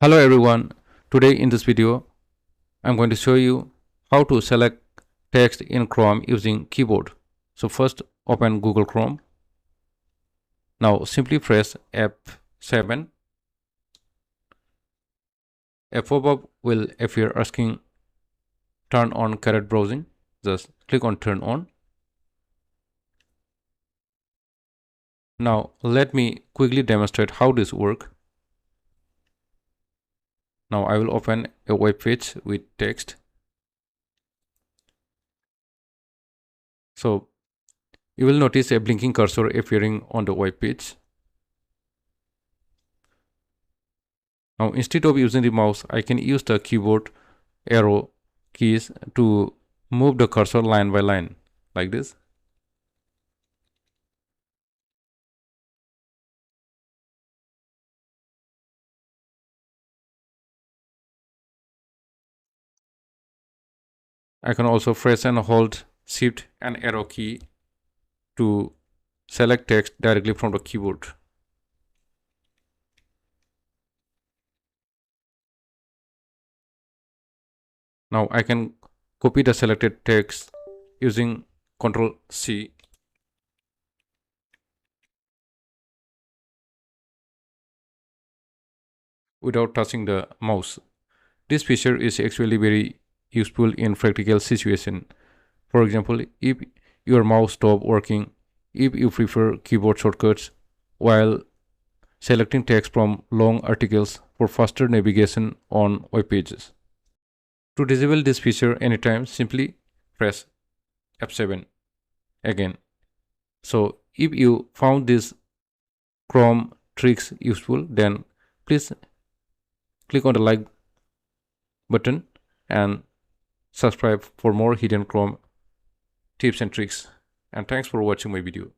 Hello everyone. Today in this video, I'm going to show you how to select text in Chrome using keyboard. So first open Google Chrome. Now simply press F7. A pop-up will appear asking turn on Caret Browsing. Just click on turn on. Now let me quickly demonstrate how this works. Now I will open a web page with text. So you will notice a blinking cursor appearing on the web page. Now instead of using the mouse, I can use the keyboard arrow keys to move the cursor line by line like this. I can also press and hold shift and arrow key to select text directly from the keyboard. Now I can copy the selected text using Ctrl C. Without touching the mouse. This feature is actually very useful in practical situation. For example, if your mouse stops working, if you prefer keyboard shortcuts while selecting text from long articles for faster navigation on web pages. To disable this feature anytime, simply press F7 again. So if you found these Chrome tricks useful, then please click on the like button and subscribe for more hidden Chrome tips and tricks. And thanks for watching my video.